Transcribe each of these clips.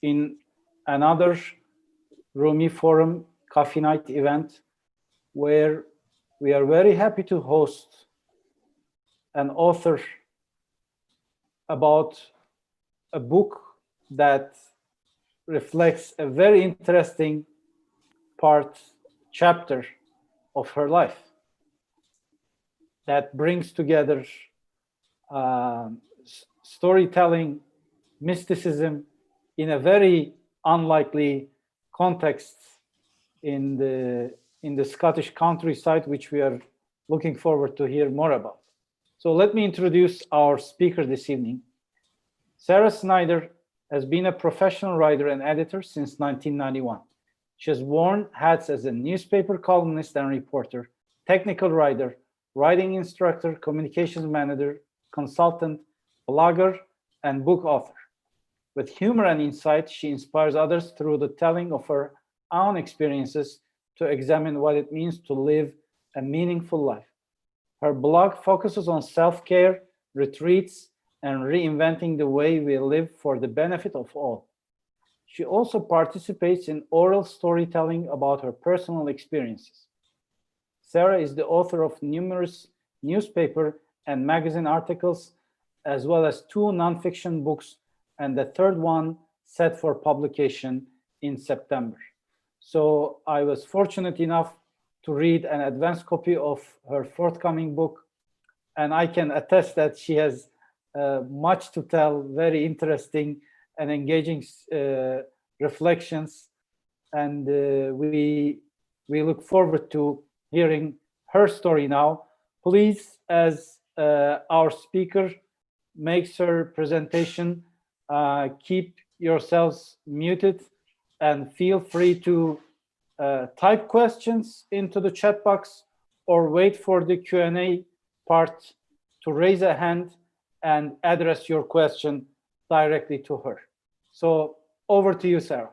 in another Rumi Forum Coffee Night event, where we are very happy to host an author about a book that reflects a very interesting chapter of her life that brings together storytelling, mysticism in a very unlikely context in the Scottish countryside, which we are looking forward to hear more about. So let me introduce our speaker this evening. Sarah Snyder has been a professional writer and editor since 1991. She has worn hats as a newspaper columnist and reporter, technical writer, writing instructor, communications manager, consultant, blogger, and book author. With humor and insight, she inspires others through the telling of her own experiences to examine what it means to live a meaningful life. Her blog focuses on self-care, retreats, and reinventing the way we live for the benefit of all. She also participates in oral storytelling about her personal experiences. Sarah is the author of numerous newspaper and magazine articles, as well as 2 nonfiction books, and the 3rd one set for publication in September. So I was fortunate enough to read an advanced copy of her forthcoming book, and I can attest that she has much to tell, very interesting and engaging reflections, and we look forward to hearing her story now. Please, as our speaker makes her presentation, keep yourselves muted and feel free to type questions into the chat box or wait for the Q&A part to raise a hand and address your question directly to her. So over to you, Sarah.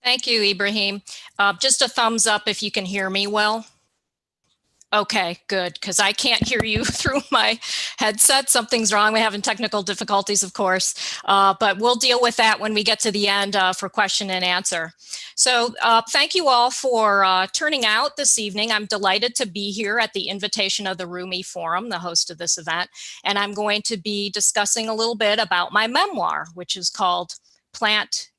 Thank you, Ibrahim. Just a thumbs up if you can hear me well. Okay, good, because I can't hear you through my headset. Something's wrong. We're having technical difficulties, of course, but we'll deal with that when we get to the end for question and answer. So thank you all for turning out this evening. I'm delighted to be here at the invitation of the Rumi Forum, the host of this event, and I'm going to be discussing a little bit about my memoir, which is called Plant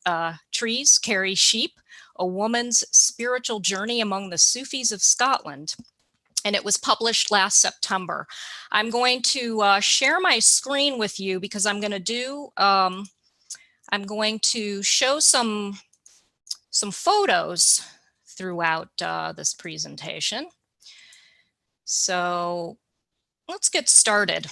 Trees, Carry Sheep, A Woman's Spiritual Journey Among the Sufis of Scotland. And it was published last September. I'm going to share my screen with you because I'm going to show some photos throughout this presentation. So let's get started.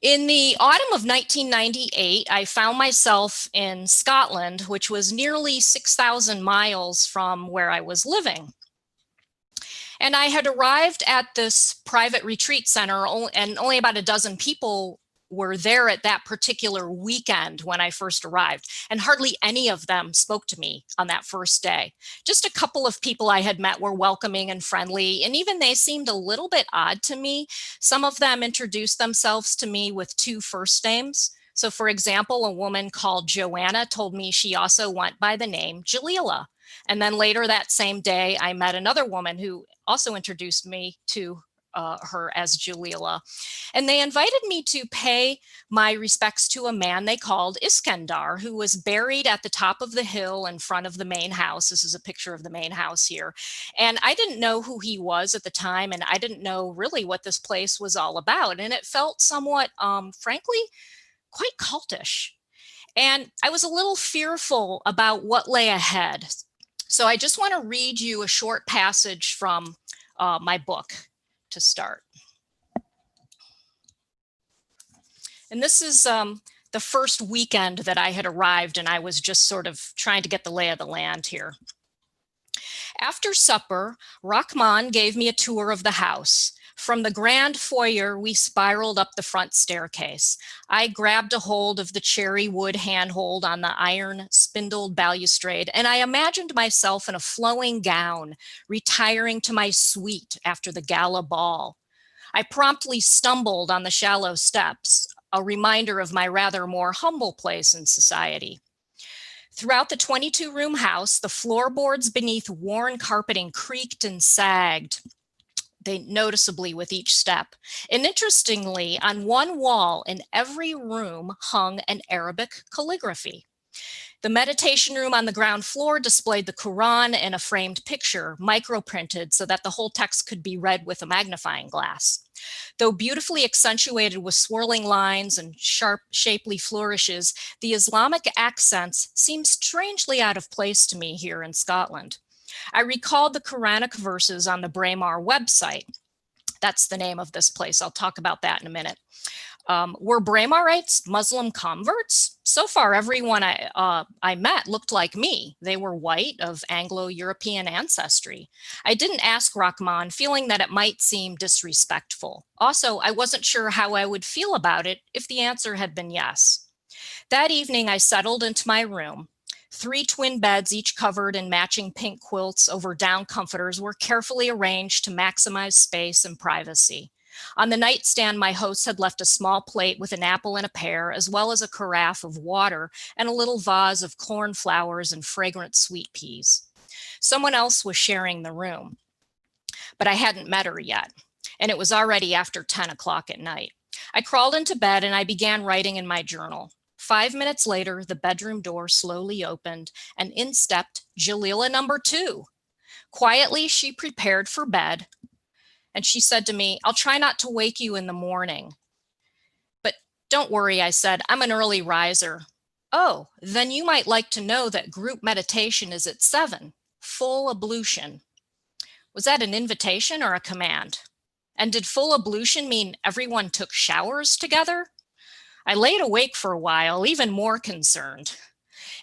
In the autumn of 1998, I found myself in Scotland, which was nearly 6,000 miles from where I was living. And I had arrived at this private retreat center, and only about a dozen people were there at that particular weekend when I first arrived. And hardly any of them spoke to me on that first day. Just a couple of people I had met were welcoming and friendly, and even they seemed a little bit odd to me. Some of them introduced themselves to me with 2 first names. So for example, a woman called Joanna told me she also went by the name Jalila. And then later that same day, I met another woman who also introduced me to her as Jalila. And they invited me to pay my respects to a man they called Iskandar, who was buried at the top of the hill in front of the main house. This is a picture of the main house here. And I didn't know who he was at the time, and I didn't know really what this place was all about. And it felt somewhat, frankly, quite cultish. And I was a little fearful about what lay ahead. So I just want to read you a short passage from my book to start. And this is the first weekend that I had arrived, and I was just sort of trying to get the lay of the land here. After supper, Rahman gave me a tour of the house. From the grand foyer, we spiraled up the front staircase. I grabbed a hold of the cherry wood handhold on the iron spindled balustrade, and I imagined myself in a flowing gown, retiring to my suite after the gala ball. I promptly stumbled on the shallow steps, a reminder of my rather more humble place in society. Throughout the 22-room house, the floorboards beneath worn carpeting creaked and sagged, they noticeably with each step. And interestingly, on one wall in every room hung an Arabic calligraphy. The meditation room on the ground floor displayed the Quran in a framed picture, microprinted so that the whole text could be read with a magnifying glass. Though beautifully accentuated with swirling lines and sharp, shapely flourishes, the Islamic accents seem strangely out of place to me here in Scotland. I recalled the Quranic verses on the Braemar website. That's the name of this place. I'll talk about that in a minute. Were Braemarites Muslim converts? So far, everyone I met looked like me. They were white, of Anglo-European ancestry. I didn't ask Rahman, feeling that it might seem disrespectful. Also, I wasn't sure how I would feel about it if the answer had been yes. That evening, I settled into my room. 3 twin beds, each covered in matching pink quilts over down comforters, were carefully arranged to maximize space and privacy. On the nightstand, my host had left a small plate with an apple and a pear, as well as a carafe of water and a little vase of cornflowers and fragrant sweet peas. Someone else was sharing the room, but I hadn't met her yet, and it was already after 10 o'clock at night. I crawled into bed and I began writing in my journal. 5 minutes later, the bedroom door slowly opened and in stepped Jalila number 2. Quietly, she prepared for bed. And she said to me, "I'll try not to wake you in the morning." "But don't worry," I said, "I'm an early riser." "Oh, then you might like to know that group meditation is at 7, full ablution." Was that an invitation or a command? And did full ablution mean everyone took showers together? I laid awake for a while, even more concerned.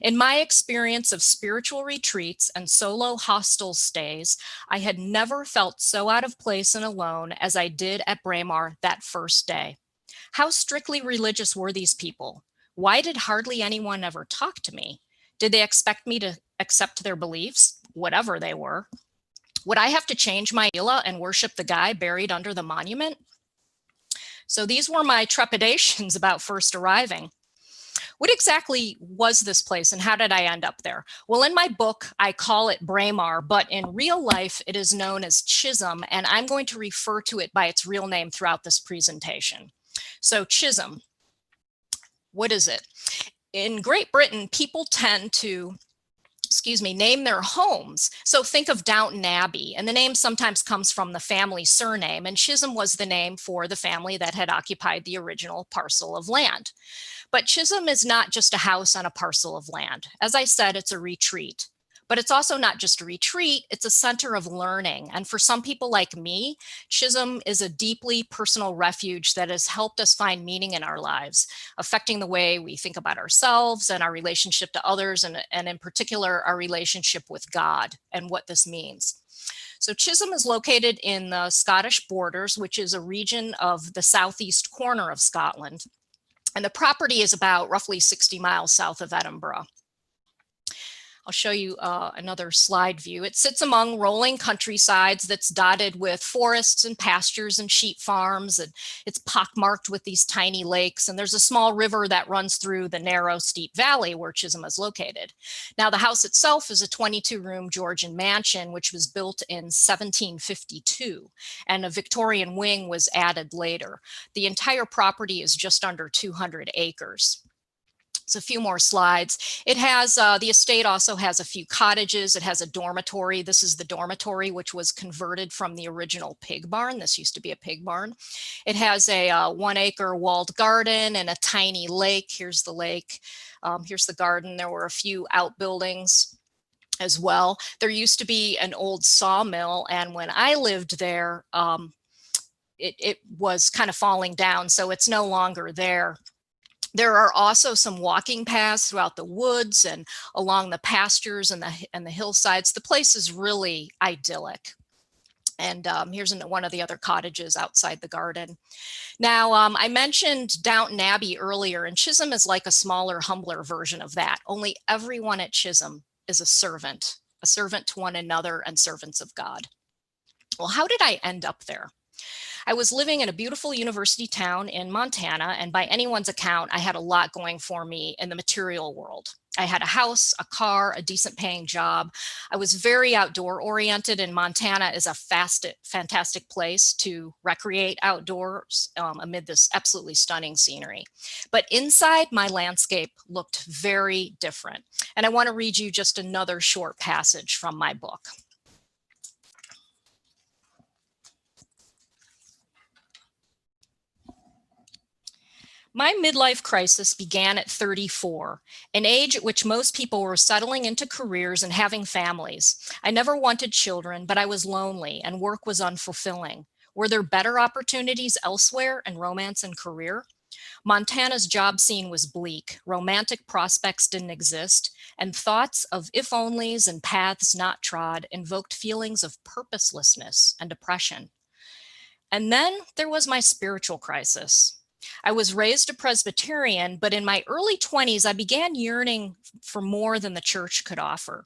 In my experience of spiritual retreats and solo hostel stays, I had never felt so out of place and alone as I did at Braemar that first day. How strictly religious were these people? Why did hardly anyone ever talk to me? Did they expect me to accept their beliefs, whatever they were? Would I have to change my Ila and worship the guy buried under the monument? So these were my trepidations about first arriving. What exactly was this place and how did I end up there? Well, in my book, I call it Braemar, but in real life, it is known as Chisholm, and I'm going to refer to it by its real name throughout this presentation. So Chisholm, what is it? In Great Britain, people tend to name their homes. So think of Downton Abbey, and the name sometimes comes from the family surname, and Chisholm was the name for the family that had occupied the original parcel of land. But Chisholm is not just a house on a parcel of land. As I said, it's a retreat. But it's also not just a retreat, it's a center of learning. And for some people like me, Chisholm is a deeply personal refuge that has helped us find meaning in our lives, affecting the way we think about ourselves and our relationship to others, and in particular, our relationship with God and what this means. So Chisholm is located in the Scottish Borders, which is a region of the southeast corner of Scotland. And the property is about roughly 60 miles south of Edinburgh. I'll show you another slide view. It sits among rolling countrysides that's dotted with forests and pastures and sheep farms, and it's pockmarked with these tiny lakes. And there's a small river that runs through the narrow, steep valley where Chisholm is located. Now, the house itself is a 22-room Georgian mansion, which was built in 1752, and a Victorian wing was added later. The entire property is just under 200 acres. So a few more slides. It has, the estate also has a few cottages. It has a dormitory. This is the dormitory, which was converted from the original pig barn. This used to be a pig barn. It has a 1-acre walled garden and a tiny lake. Here's the lake. Here's the garden. There were a few outbuildings as well. There used to be an old sawmill, and when I lived there, it was kind of falling down, so it's no longer there. There are also some walking paths throughout the woods and along the pastures and the hillsides. The place is really idyllic. And here's one of the other cottages outside the garden. Now, I mentioned Downton Abbey earlier, and Chisholm is like a smaller, humbler version of that. Only everyone at Chisholm is a servant to one another and servants of God. Well, how did I end up there? I was living in a beautiful university town in Montana, and by anyone's account, I had a lot going for me in the material world. I had a house, a car, a decent paying job. I was very outdoor oriented, and Montana is a fantastic place to recreate outdoors amid this absolutely stunning scenery. But inside, my landscape looked very different. And I want to read you just another short passage from my book. My midlife crisis began at 34, an age at which most people were settling into careers and having families. I never wanted children, but I was lonely and work was unfulfilling. Were there better opportunities elsewhere in romance and career? Montana's job scene was bleak, romantic prospects didn't exist, and thoughts of if-onlys and paths not trod invoked feelings of purposelessness and depression. And then there was my spiritual crisis. I was raised a Presbyterian, but in my early 20s, I began yearning for more than the church could offer.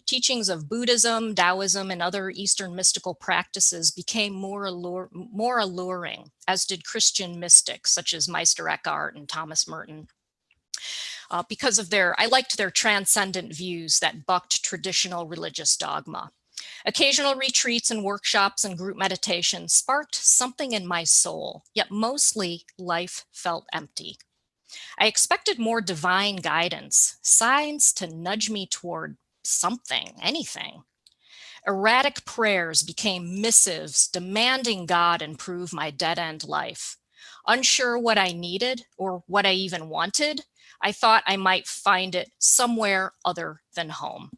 Teachings of Buddhism, Taoism, and other Eastern mystical practices became more alluring, as did Christian mystics such as Meister Eckhart and Thomas Merton. Because of I liked their transcendent views that bucked traditional religious dogma. Occasional retreats and workshops and group meditation sparked something in my soul, yet mostly life felt empty. I expected more divine guidance, signs to nudge me toward something, anything. Erratic prayers became missives demanding God improve my dead-end life. Unsure what I needed or what I even wanted, I thought I might find it somewhere other than home.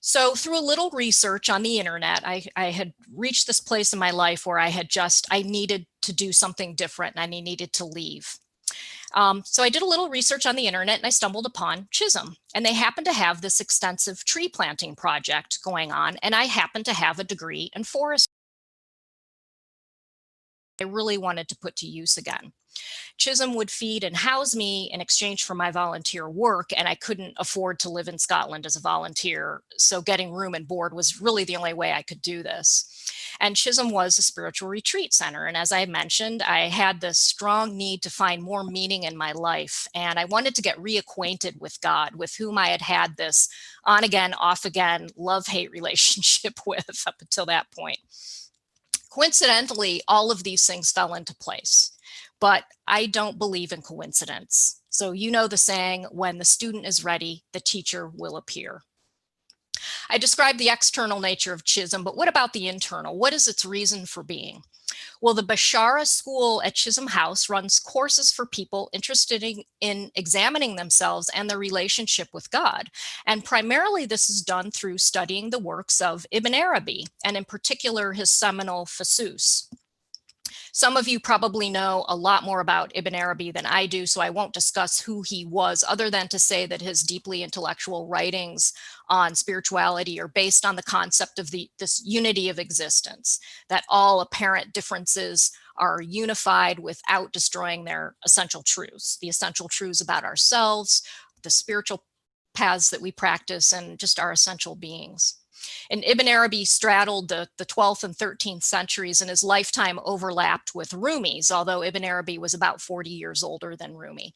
So through a little research on the internet, I had reached this place in my life where I needed to do something different and I needed to leave. So I did a little research on the internet and I stumbled upon Chisholm, and they happened to have this extensive tree planting project going on, and I happened to have a degree in forestry I really wanted to put to use again. Chisholm would feed and house me in exchange for my volunteer work, and I couldn't afford to live in Scotland as a volunteer, so getting room and board was really the only way I could do this. And Chisholm was a spiritual retreat center, and as I mentioned, I had this strong need to find more meaning in my life, and I wanted to get reacquainted with God, with whom I had had this on-again, off-again, love-hate relationship with up until that point. Coincidentally, all of these things fell into place. But I don't believe in coincidence. So you know the saying, when the student is ready, the teacher will appear. I described the external nature of Chisholm, but what about the internal? What is its reason for being? Well, the Bashara School at Chisholm House runs courses for people interested in examining themselves and their relationship with God. And primarily this is done through studying the works of Ibn Arabi, and in particular his seminal Fusus. Some of you probably know a lot more about Ibn Arabi than I do, so I won't discuss who he was, other than to say that his deeply intellectual writings on spirituality are based on the concept of this unity of existence, that all apparent differences are unified without destroying their essential truths, the essential truths about ourselves, the spiritual paths that we practice, and just our essential beings. And Ibn Arabi straddled the 12th and 13th centuries, and his lifetime overlapped with Rumi's, although Ibn Arabi was about 40 years older than Rumi.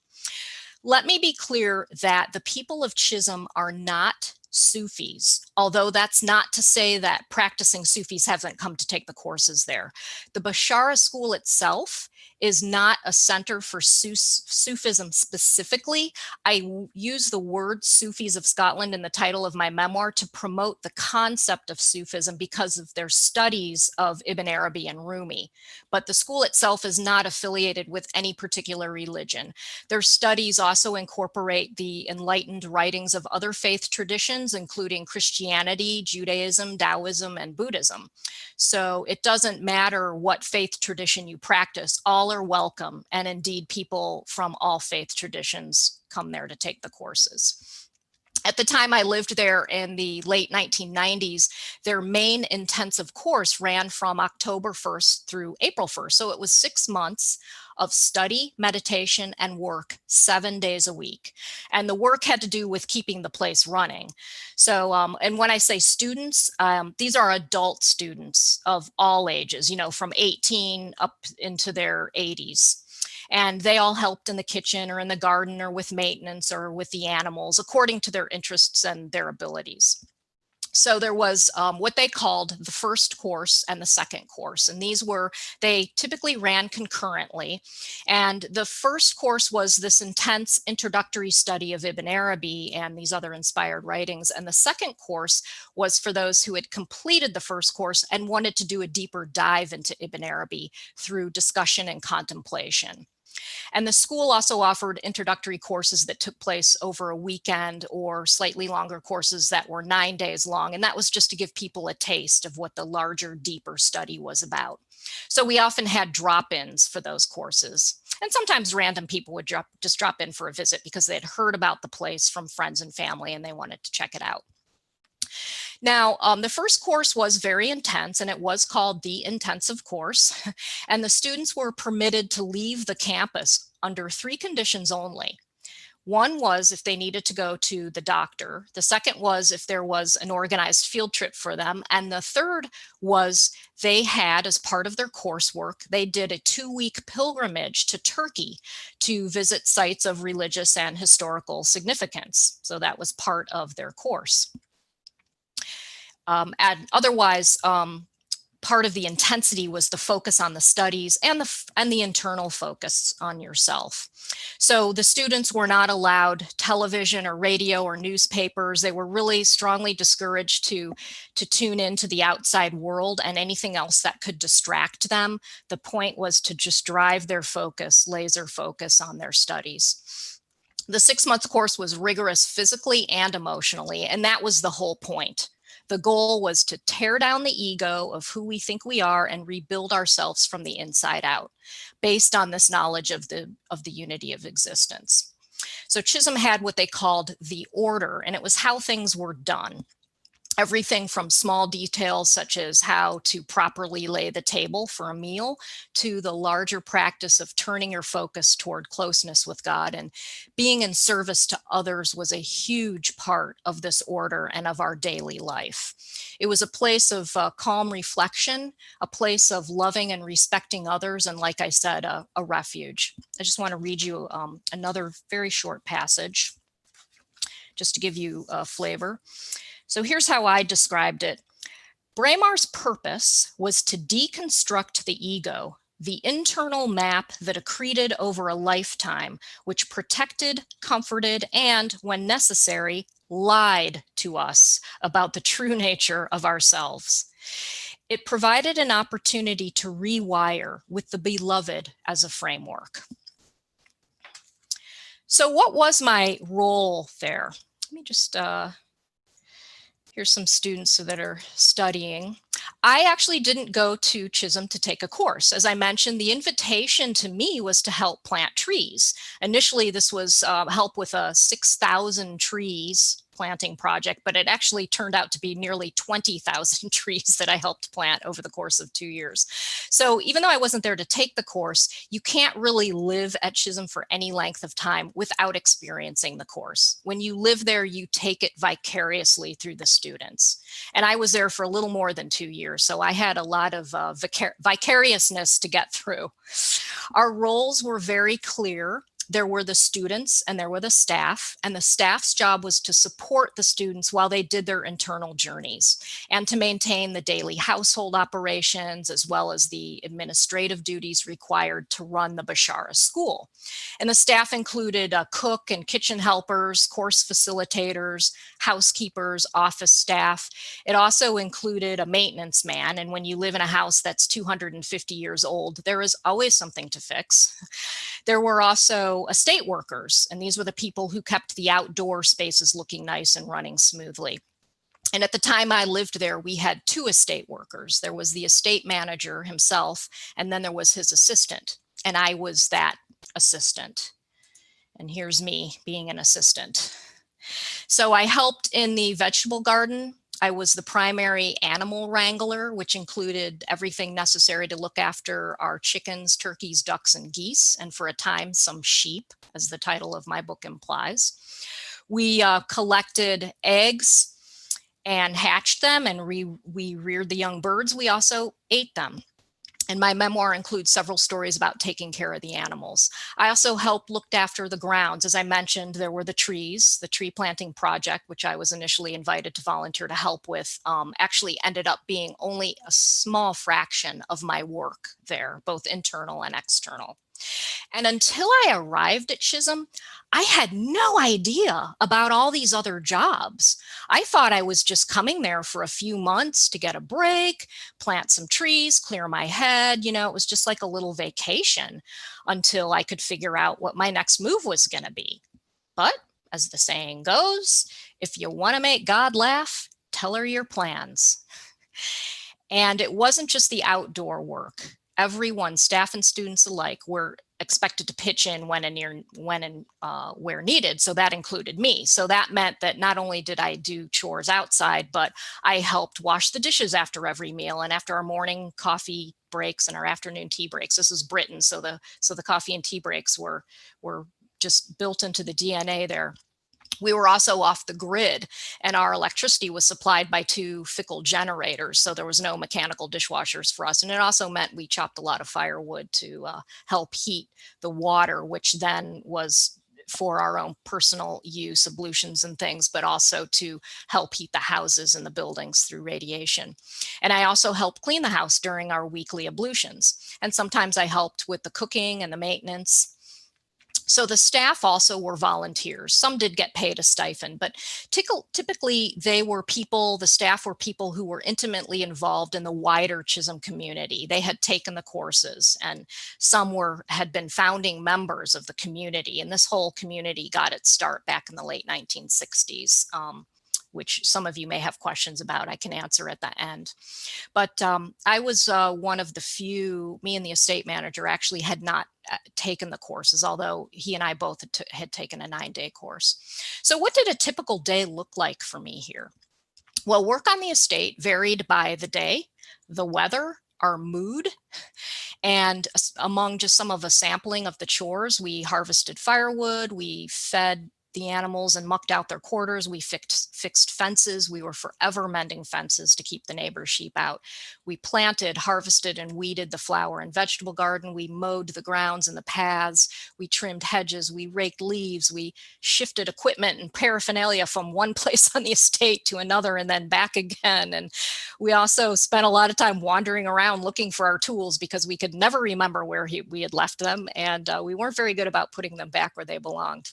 Let me be clear that the people of Chisholm are not Sufis, although that's not to say that practicing Sufis haven't come to take the courses there. The Bashara School itself is not a center for Sufism specifically. I use the word Sufis of Scotland in the title of my memoir to promote the concept of Sufism because of their studies of Ibn Arabi and Rumi. But the school itself is not affiliated with any particular religion. Their studies also incorporate the enlightened writings of other faith traditions, including Christianity, Judaism, Taoism, and Buddhism. So it doesn't matter what faith tradition you practice, all are welcome. And indeed, people from all faith traditions come there to take the courses. At the time I lived there in the late 1990s, their main intensive course ran from October 1st through April 1st. So it was 6 months of study, meditation, and work 7 days a week. And the work had to do with keeping the place running. So, and when I say students, these are adult students of all ages, you know, from 18 up into their 80s. And they all helped in the kitchen or in the garden or with maintenance or with the animals according to their interests and their abilities. So there was what they called the first course and the second course. And they typically ran concurrently. And the first course was this intense introductory study of Ibn Arabi and these other inspired writings. And the second course was for those who had completed the first course and wanted to do a deeper dive into Ibn Arabi through discussion and contemplation. And the school also offered introductory courses that took place over a weekend or slightly longer courses that were 9 days long. And that was just to give people a taste of what the larger, deeper study was about. So we often had drop-ins for those courses. And sometimes random people would just drop in for a visit because they had heard about the place from friends and family and they wanted to check it out. Now, the first course was very intense, and it was called the intensive course. And the students were permitted to leave the campus under 3 conditions only. One was if they needed to go to the doctor. The second was if there was an organized field trip for them. And the third was they had, as part of their coursework, they did a 2-week pilgrimage to Turkey to visit sites of religious and historical significance. So that was part of their course. And otherwise, part of the intensity was the focus on the studies and the internal focus on yourself. So the students were not allowed television or radio or newspapers. They were really strongly discouraged to tune into the outside world and anything else that could distract them. The point was to just drive their focus, laser focus on their studies. The 6-month course was rigorous physically and emotionally, and that was the whole point. The goal was to tear down the ego of who we think we are and rebuild ourselves from the inside out, based on this knowledge of the unity of existence. So Chisholm had what they called the order, and it was how things were done. Everything from small details such as how to properly lay the table for a meal to the larger practice of turning your focus toward closeness with God, and being in service to others was a huge part of this order and of our daily life. It was a place of calm reflection, a place of loving and respecting others, and like I said, a refuge. I just want to read you another very short passage just to give you a flavor. So here's how I described it. Braemar's purpose was to deconstruct the ego, the internal map that accreted over a lifetime, which protected, comforted, and, when necessary, lied to us about the true nature of ourselves. It provided an opportunity to rewire with the beloved as a framework. So what was my role there? Let me just... Here's some students that are studying. I actually didn't go to Chisholm to take a course. As I mentioned, the invitation to me was to help plant trees. Initially, this was help with a 6,000 trees planting project, but it actually turned out to be nearly 20,000 trees that I helped plant over the course of 2 years. So even though I wasn't there to take the course, you can't really live at Chisholm for any length of time without experiencing the course. When you live there, you take it vicariously through the students. And I was there for a little more than 2 years, so I had a lot of vicariousness to get through. Our roles were very clear. There were the students and there were the staff, and the staff's job was to support the students while they did their internal journeys and to maintain the daily household operations as well as the administrative duties required to run the Bashara school. And the staff included a cook and kitchen helpers, course facilitators, housekeepers, office staff. It also included a maintenance man, and when you live in a house that's 250 years old, there is always something to fix. There were also estate workers, and these were the people who kept the outdoor spaces looking nice and running smoothly. And at the time I lived there, we had 2 estate workers. There was the estate manager himself, and then there was his assistant, and I was that assistant. And here's me being an assistant. So I helped in the vegetable garden. I was the primary animal wrangler, which included everything necessary to look after our chickens, turkeys, ducks, and geese, and for a time, some sheep, as the title of my book implies. We collected eggs and hatched them, and we reared the young birds. We also ate them. And my memoir includes several stories about taking care of the animals. I also helped looked after the grounds. As I mentioned, there were the trees, the tree planting project, which I was initially invited to volunteer to help with, actually ended up being only a small fraction of my work there, both internal and external. And until I arrived at Chisholm, I had no idea about all these other jobs. I thought I was just coming there for a few months to get a break, plant some trees, clear my head. You know, it was just like a little vacation until I could figure out what my next move was going to be. But as the saying goes, if you want to make God laugh, tell her your plans. And it wasn't just the outdoor work. Everyone, staff and students alike, were expected to pitch in when and where needed. So that included me. So that meant that not only did I do chores outside, but I helped wash the dishes after every meal and after our morning coffee breaks and our afternoon tea breaks. This is Britain, so the coffee and tea breaks were just built into the DNA there. We were also off the grid, and our electricity was supplied by 2 fickle generators. So there was no mechanical dishwashers for us. And it also meant we chopped a lot of firewood to help heat the water, which then was for our own personal use, ablutions and things, but also to help heat the houses and the buildings through radiation. And I also helped clean the house during our weekly ablutions. And sometimes I helped with the cooking and the maintenance. So the staff also were volunteers. Some did get paid a stipend, but typically the staff were people who were intimately involved in the wider Chisholm community. They had taken the courses, and some had been founding members of the community. And this whole community got its start back in the late 1960s. Which some of you may have questions about, I can answer at the end. But I was one of the few, me and the estate manager actually had not taken the courses, although he and I both had taken a 9-day course. So what did a typical day look like for me here? Well, work on the estate varied by the day, the weather, our mood, and among just some of a sampling of the chores, we harvested firewood, we fed the animals and mucked out their quarters. We fixed fences. We were forever mending fences to keep the neighbors' sheep out. We planted, harvested, and weeded the flower and vegetable garden. We mowed the grounds and the paths. We trimmed hedges. We raked leaves. We shifted equipment and paraphernalia from one place on the estate to another and then back again. And we also spent a lot of time wandering around looking for our tools because we could never remember where we had left them. And we weren't very good about putting them back where they belonged.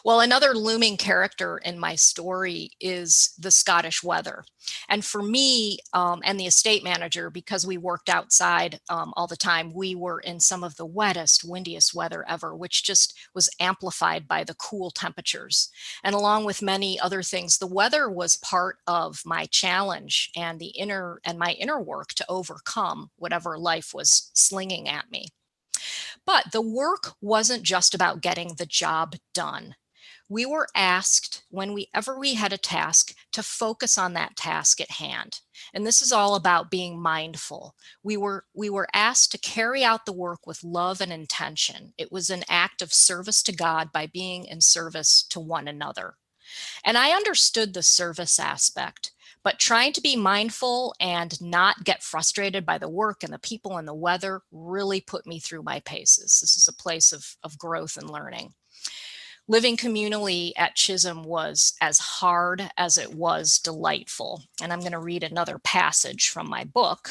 Well, another looming character in my story is the Scottish weather. And for me and the estate manager, because we worked outside all the time, we were in some of the wettest, windiest weather ever, which just was amplified by the cool temperatures. And along with many other things, the weather was part of my challenge and my inner work to overcome whatever life was slinging at me. But the work wasn't just about getting the job done. We were asked, whenever we had a task, to focus on that task at hand. And this is all about being mindful. We were asked to carry out the work with love and intention. It was an act of service to God by being in service to one another. And I understood the service aspect, but trying to be mindful and not get frustrated by the work and the people and the weather really put me through my paces. This is a place of growth and learning. Living communally at Chisholm was as hard as it was delightful. And I'm going to read another passage from my book.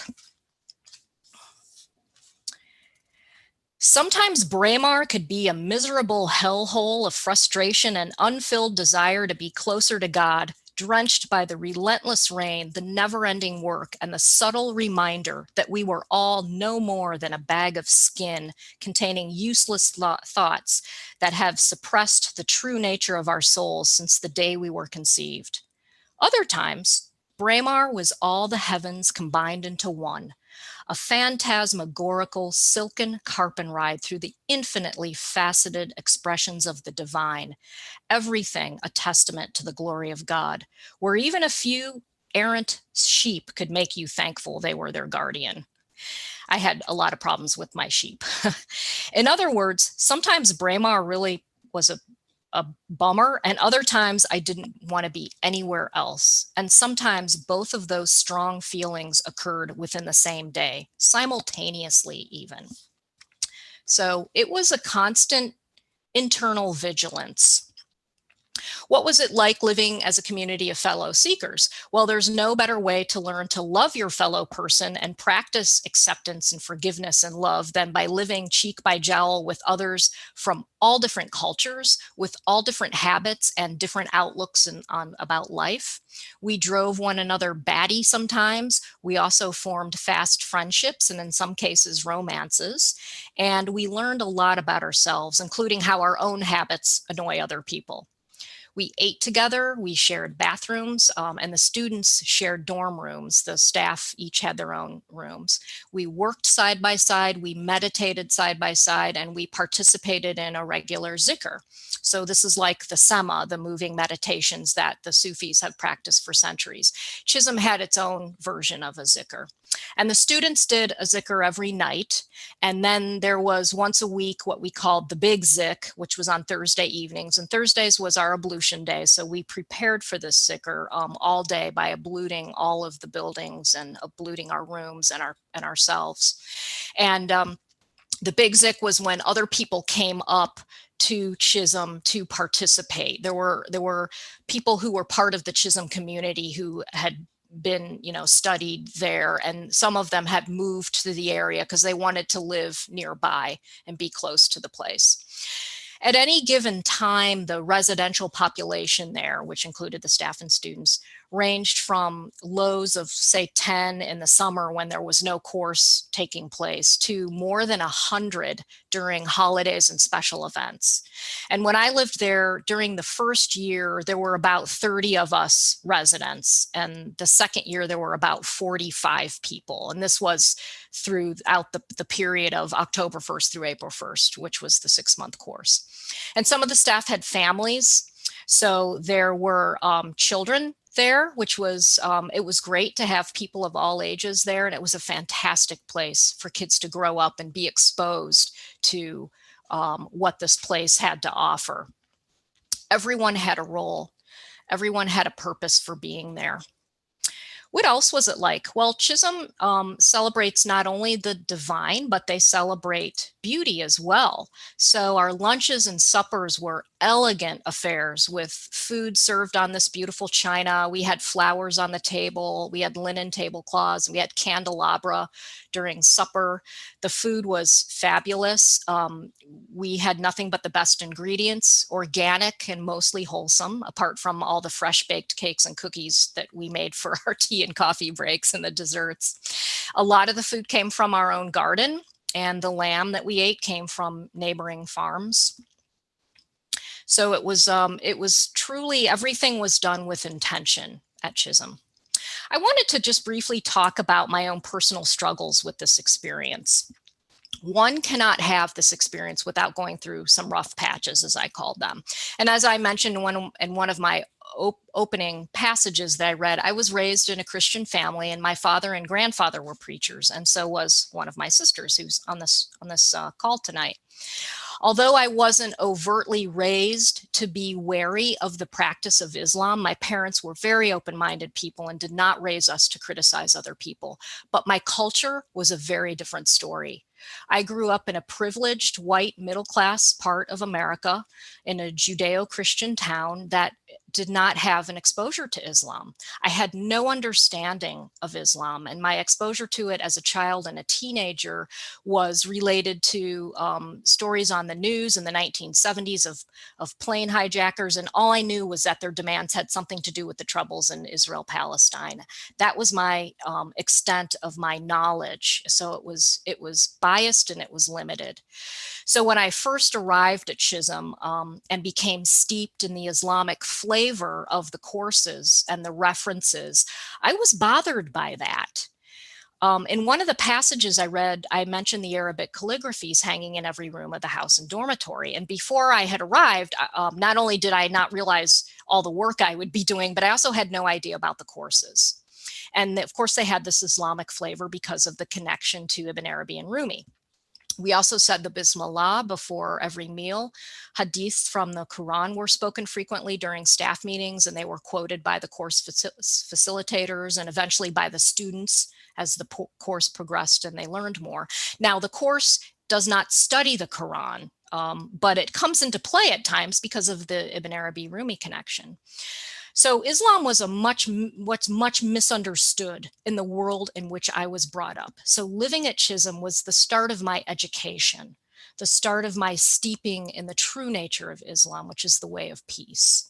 Sometimes Braemar could be a miserable hellhole of frustration and unfilled desire to be closer to God, drenched by the relentless rain, the never-ending work, and the subtle reminder that we were all no more than a bag of skin containing useless thoughts that have suppressed the true nature of our souls since the day we were conceived. Other times, Braemar was all the heavens combined into one, a phantasmagorical silken carpet ride through the infinitely faceted expressions of the divine, everything a testament to the glory of God, where even a few errant sheep could make you thankful they were their guardian. I had a lot of problems with my sheep. In other words, sometimes Braemar really was a a bummer, and other times I didn't want to be anywhere else. And sometimes both of those strong feelings occurred within the same day, simultaneously even. So it was a constant internal vigilance. What was it like living as a community of fellow seekers? Well, there's no better way to learn to love your fellow person and practice acceptance and forgiveness and love than by living cheek by jowl with others from all different cultures, with all different habits and different outlooks on about life. We drove one another batty sometimes. We also formed fast friendships and in some cases romances. And we learned a lot about ourselves, including how our own habits annoy other people. We ate together, we shared bathrooms, and the students shared dorm rooms. The staff each had their own rooms. We worked side by side, we meditated side by side, and we participated in a regular zikr. So this is like the sema, the moving meditations that the Sufis have practiced for centuries. Chisholm had its own version of a zikr. And the students did a zikr every night. And then there was once a week what we called the big zik, which was on Thursday evenings. And Thursdays was our ablution day. So we prepared for this zikr all day by abluting all of the buildings and abluting our rooms and ourselves. And the big zik was when other people came up to Chisholm to participate. There were people who were part of the Chisholm community who had been, studied there, and some of them had moved to the area because they wanted to live nearby and be close to the place. At any given time, the residential population there, which included the staff and students, ranged from lows of, say, 10 in the summer when there was no course taking place to more than 100 during holidays and special events. And when I lived there during the first year, there were about 30 of us residents. And the second year, there were about 45 people. And this was throughout the period of October 1st through April 1st, which was the 6-month course. And some of the staff had families. So there were children there, which was, it was great to have people of all ages there. And it was a fantastic place for kids to grow up and be exposed to what this place had to offer. Everyone had a role. Everyone had a purpose for being there. What else was it like? Well, Chisholm celebrates not only the divine, but they celebrate beauty as well. So our lunches and suppers were elegant affairs with food served on this beautiful china. We had flowers on the table. We had linen tablecloths. We had candelabra during supper. The food was fabulous. We had nothing but the best ingredients, organic and mostly wholesome, apart from all the fresh baked cakes and cookies that we made for our tea and coffee breaks and the desserts. A lot of the food came from our own garden, and the lamb that we ate came from neighboring farms. So it was truly, everything was done with intention at Chisholm. I wanted to just briefly talk about my own personal struggles with this experience. One cannot have this experience without going through some rough patches, as I called them. And as I mentioned in one of my opening passages that I read, I was raised in a Christian family, and my father and grandfather were preachers, and so was one of my sisters who's on this call tonight. Although I wasn't overtly raised to be wary of the practice of Islam, my parents were very open-minded people and did not raise us to criticize other people. But my culture was a very different story. I grew up in a privileged white middle-class part of America in a Judeo-Christian town that did not have an exposure to Islam. I had no understanding of Islam, and my exposure to it as a child and a teenager was related to stories on the news in the 1970s of plane hijackers, and all I knew was that their demands had something to do with the troubles in Israel-Palestine. That was my extent of my knowledge. So it was biased and it was limited. So when I first arrived at Chisholm and became steeped in the Islamic flavor of the courses and the references, I was bothered by that. In one of the passages I read, I mentioned the Arabic calligraphies hanging in every room of the house and dormitory. And before I had arrived, not only did I not realize all the work I would be doing, but I also had no idea about the courses. And of course, they had this Islamic flavor because of the connection to Ibn Arabi and Rumi. We also said the Bismillah before every meal. Hadiths from the Quran were spoken frequently during staff meetings, and they were quoted by the course facilitators and eventually by the students as the course progressed and they learned more. Now, the course does not study the Quran, but it comes into play at times because of the Ibn Arabi Rumi connection. So Islam was what's much misunderstood in the world in which I was brought up. So living at Chisholm was the start of my education, the start of my steeping in the true nature of Islam, which is the way of peace.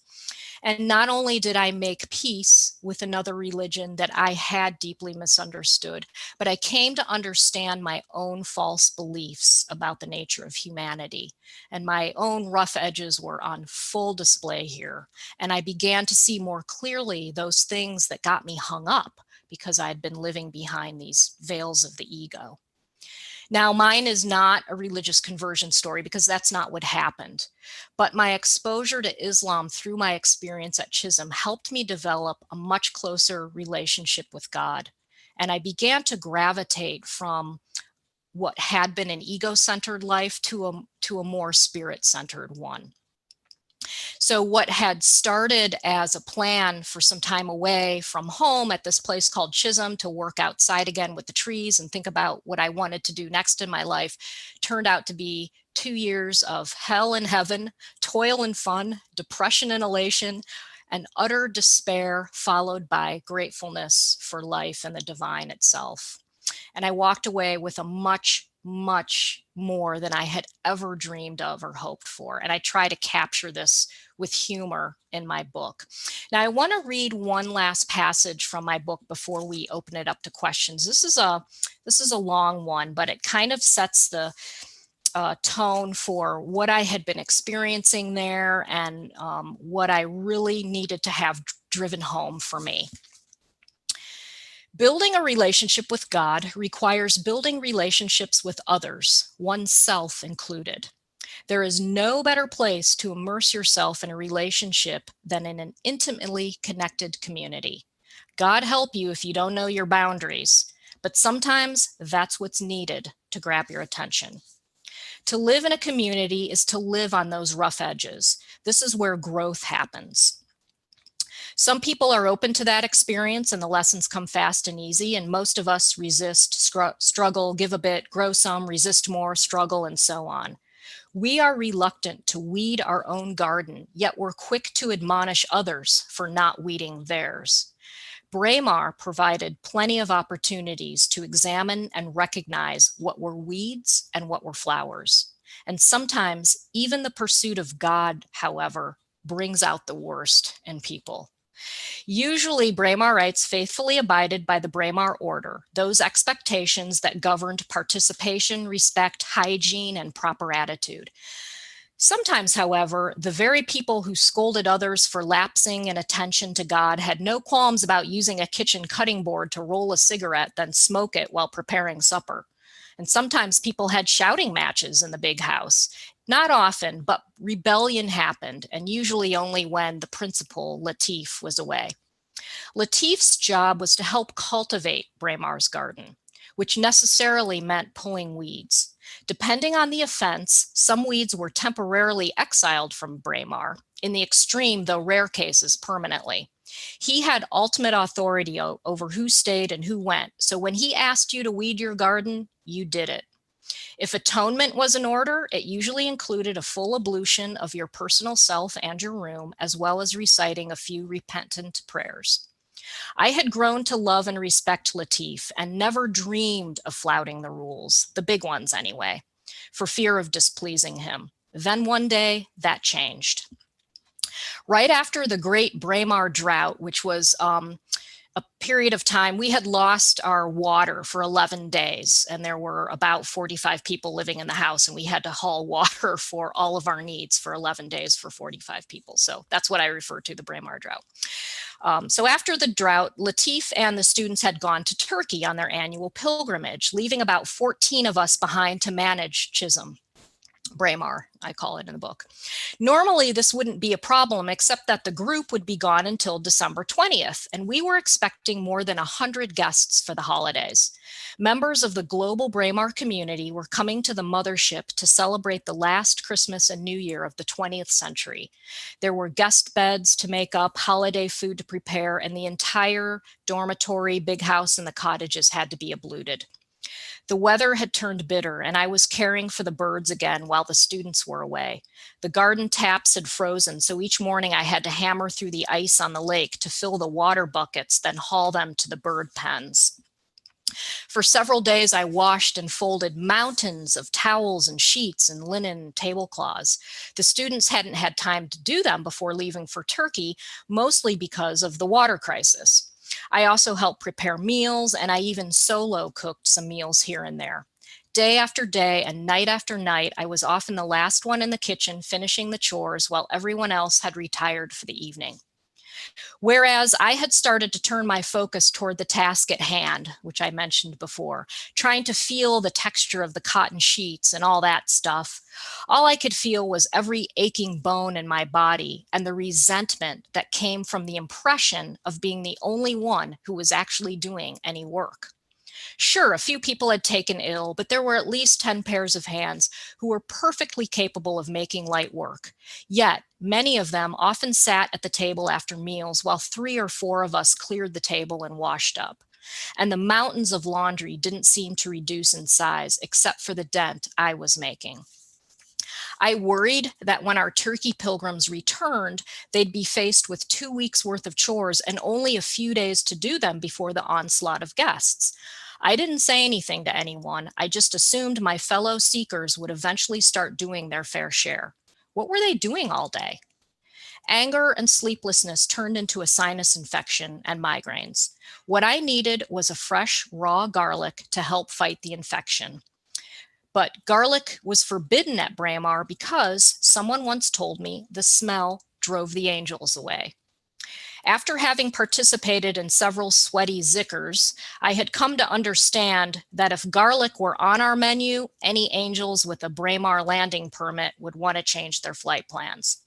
And not only did I make peace with another religion that I had deeply misunderstood, but I came to understand my own false beliefs about the nature of humanity. And my own rough edges were on full display here. And I began to see more clearly those things that got me hung up because I had been living behind these veils of the ego. Now, mine is not a religious conversion story because that's not what happened. But my exposure to Islam through my experience at Chisholm helped me develop a much closer relationship with God. And I began to gravitate from what had been an ego-centered life to a more spirit-centered one. So what had started as a plan for some time away from home at this place called Chisholm to work outside again with the trees and think about what I wanted to do next in my life turned out to be 2 years of hell and heaven, toil and fun, depression and elation, and utter despair followed by gratefulness for life and the divine itself. And I walked away with a much more than I had ever dreamed of or hoped for. And I try to capture this with humor in my book. Now, I want to read one last passage from my book before we open it up to questions. This is a long one, but it kind of sets the tone for what I had been experiencing there and what I really needed to have driven home for me. Building a relationship with God requires building relationships with others, oneself included. There is no better place to immerse yourself in a relationship than in an intimately connected community. God help you if you don't know your boundaries, but sometimes that's what's needed to grab your attention. To live in a community is to live on those rough edges. This is where growth happens. Some people are open to that experience and the lessons come fast and easy, and most of us resist, struggle, give a bit, grow some, resist more, struggle, and so on. We are reluctant to weed our own garden, yet we're quick to admonish others for not weeding theirs. Braemar provided plenty of opportunities to examine and recognize what were weeds and what were flowers. And sometimes even the pursuit of God, however, brings out the worst in people. Usually, Braemarites faithfully abided by the Braemar order, those expectations that governed participation, respect, hygiene, and proper attitude. Sometimes, however, the very people who scolded others for lapsing in attention to God had no qualms about using a kitchen cutting board to roll a cigarette, then smoke it while preparing supper. And sometimes people had shouting matches in the big house. Not often, but rebellion happened, and usually only when the principal, Latif, was away. Latif's job was to help cultivate Braemar's garden, which necessarily meant pulling weeds. Depending on the offense, some weeds were temporarily exiled from Braemar, in the extreme, though rare cases, permanently. He had ultimate authority over who stayed and who went, so when he asked you to weed your garden, you did it. If atonement was in order, it usually included a full ablution of your personal self and your room, as well as reciting a few repentant prayers. I had grown to love and respect Latif and never dreamed of flouting the rules, the big ones anyway, for fear of displeasing him. Then one day, that changed. Right after the Great Braemar Drought, which was a period of time, we had lost our water for 11 days, and there were about 45 people living in the house, and we had to haul water for all of our needs for 11 days for 45 people. So that's what I refer to, the Braemar Drought. So after the drought, Latif and the students had gone to Turkey on their annual pilgrimage, leaving about 14 of us behind to manage Chisholm. Braemar, I call it in the book. Normally, this wouldn't be a problem, except that the group would be gone until December 20th, and we were expecting more than 100 guests for the holidays. Members of the global Braemar community were coming to the mothership to celebrate the last Christmas and New Year of the 20th century. There were guest beds to make up, holiday food to prepare, and the entire dormitory, big house, and the cottages had to be abluted. The weather had turned bitter, and I was caring for the birds again while the students were away. The garden taps had frozen, so each morning I had to hammer through the ice on the lake to fill the water buckets, then haul them to the bird pens. For several days, I washed and folded mountains of towels and sheets and linen tablecloths. The students hadn't had time to do them before leaving for Turkey, mostly because of the water crisis. I also helped prepare meals, and I even solo cooked some meals here and there. Day after day and night after night, I was often the last one in the kitchen finishing the chores while everyone else had retired for the evening. Whereas I had started to turn my focus toward the task at hand, which I mentioned before, trying to feel the texture of the cotton sheets and all that stuff, all I could feel was every aching bone in my body and the resentment that came from the impression of being the only one who was actually doing any work. Sure, a few people had taken ill, but there were at least 10 pairs of hands who were perfectly capable of making light work. Yet, many of them often sat at the table after meals while 3 or 4 of us cleared the table and washed up. And the mountains of laundry didn't seem to reduce in size except for the dent I was making. I worried that when our turkey pilgrims returned, they'd be faced with 2 weeks worth of chores and only a few days to do them before the onslaught of guests. I didn't say anything to anyone. I just assumed my fellow seekers would eventually start doing their fair share. What were they doing all day? Anger and sleeplessness turned into a sinus infection and migraines. What I needed was a fresh, raw garlic to help fight the infection. But garlic was forbidden at Braemar because someone once told me the smell drove the angels away. After having participated in several sweaty zickers, I had come to understand that if garlic were on our menu, any angels with a Braemar landing permit would want to change their flight plans.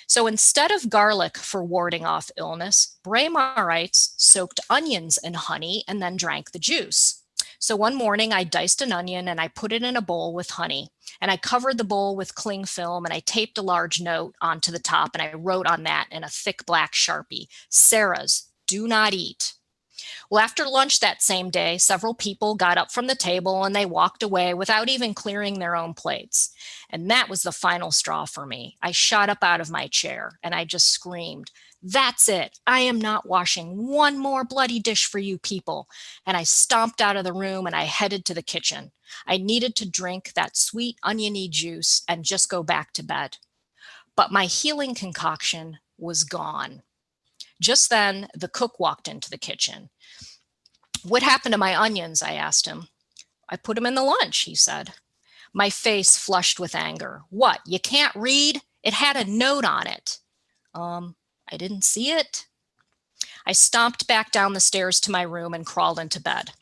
So instead of garlic for warding off illness, Braemarites soaked onions in honey and then drank the juice. So one morning I diced an onion and I put it in a bowl with honey, and I covered the bowl with cling film and I taped a large note onto the top, and I wrote on that in a thick black Sharpie, "Sarah's, do not eat." Well, after lunch that same day, several people got up from the table and they walked away without even clearing their own plates. And that was the final straw for me. I shot up out of my chair and I just screamed, "That's it. I am not washing one more bloody dish for you people." And I stomped out of the room and I headed to the kitchen. I needed to drink that sweet oniony juice and just go back to bed. But my healing concoction was gone. Just then, the cook walked into the kitchen. "What happened to my onions?" I asked him. "I put them in the lunch," he said. My face flushed with anger. "What, you can't read? It had a note on it." I didn't see it." I stomped back down the stairs to my room and crawled into bed.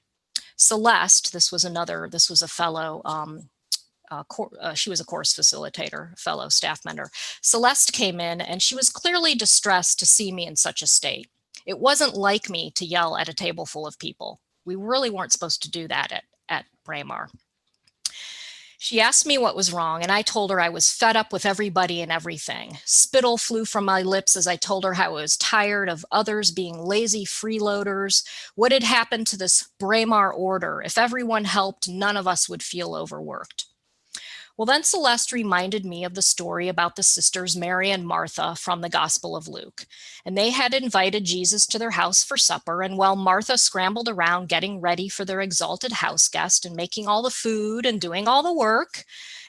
Celeste, this was a fellow, she was a course facilitator, fellow staff member. Celeste came in and she was clearly distressed to see me in such a state. It wasn't like me to yell at a table full of people. We really weren't supposed to do that at Braemar. She asked me what was wrong, and I told her I was fed up with everybody and everything. Spittle flew from my lips as I told her how I was tired of others being lazy freeloaders. What had happened to this Braemar order? If everyone helped, none of us would feel overworked. Well, then Celeste reminded me of the story about the sisters Mary and Martha from the Gospel of Luke. And they had invited Jesus to their house for supper. And while Martha scrambled around getting ready for their exalted house guest and making all the food and doing all the work,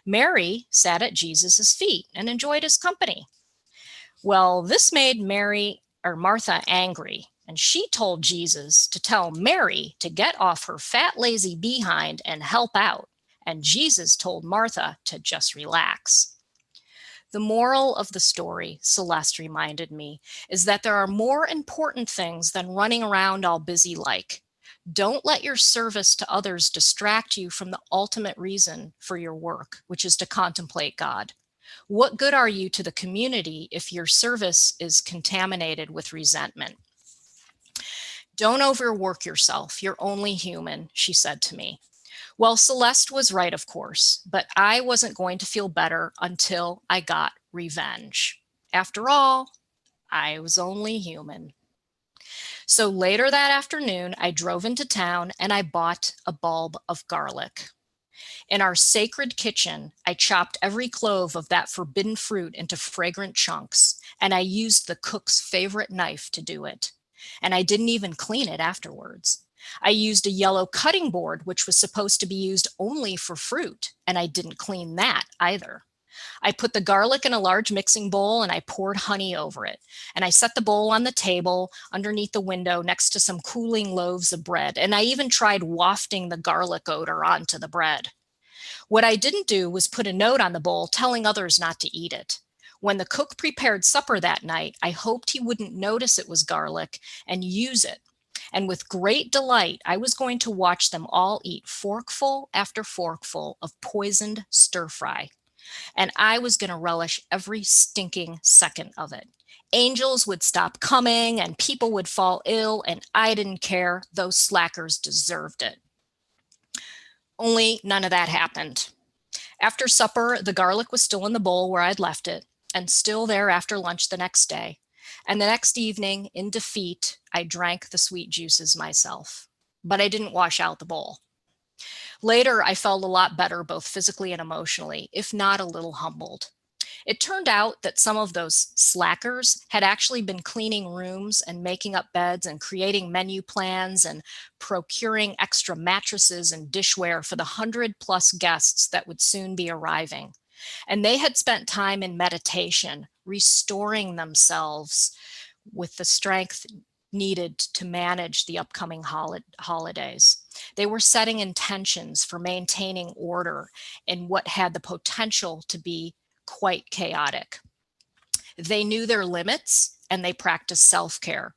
Mary sat at Jesus's feet and enjoyed his company. Well, this made Martha angry. And she told Jesus to tell Mary to get off her fat, lazy behind and help out. And Jesus told Martha to just relax. The moral of the story, Celeste reminded me, is that there are more important things than running around all busy like. Don't let your service to others distract you from the ultimate reason for your work, which is to contemplate God. What good are you to the community if your service is contaminated with resentment? Don't overwork yourself. You're only human, she said to me. Well, Celeste was right, of course, but I wasn't going to feel better until I got revenge. After all, I was only human. So later that afternoon, I drove into town and I bought a bulb of garlic. In our sacred kitchen, I chopped every clove of that forbidden fruit into fragrant chunks, and I used the cook's favorite knife to do it. And I didn't even clean it afterwards. I used a yellow cutting board, which was supposed to be used only for fruit, and I didn't clean that either. I put the garlic in a large mixing bowl and I poured honey over it. And I set the bowl on the table underneath the window next to some cooling loaves of bread. And I even tried wafting the garlic odor onto the bread. What I didn't do was put a note on the bowl telling others not to eat it. When the cook prepared supper that night, I hoped he wouldn't notice it was garlic and use it. And with great delight, I was going to watch them all eat forkful after forkful of poisoned stir fry. And I was going to relish every stinking second of it. Angels would stop coming and people would fall ill, and I didn't care. Those slackers deserved it. Only none of that happened. After supper, the garlic was still in the bowl where I'd left it, and still there after lunch the next day. And the next evening, in defeat, I drank the sweet juices myself. But I didn't wash out the bowl. Later, I felt a lot better, both physically and emotionally, if not a little humbled. It turned out that some of those slackers had actually been cleaning rooms and making up beds and creating menu plans and procuring extra mattresses and dishware for the 100+ guests that would soon be arriving. And they had spent time in meditation, restoring themselves with the strength needed to manage the upcoming holidays. They were setting intentions for maintaining order in what had the potential to be quite chaotic. They knew their limits and they practiced self-care,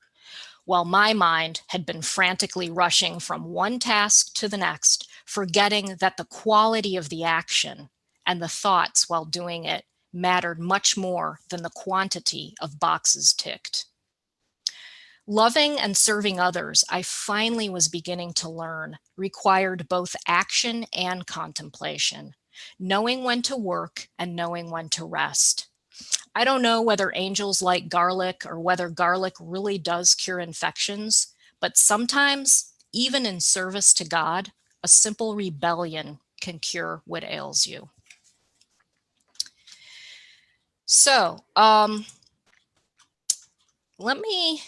while my mind had been frantically rushing from one task to the next, forgetting that the quality of the action and the thoughts while doing it mattered much more than the quantity of boxes ticked. Loving and serving others, I finally was beginning to learn, required both action and contemplation, knowing when to work and knowing when to rest. I don't know whether angels like garlic or whether garlic really does cure infections, but sometimes, even in service to God, a simple rebellion can cure what ails you. So, let me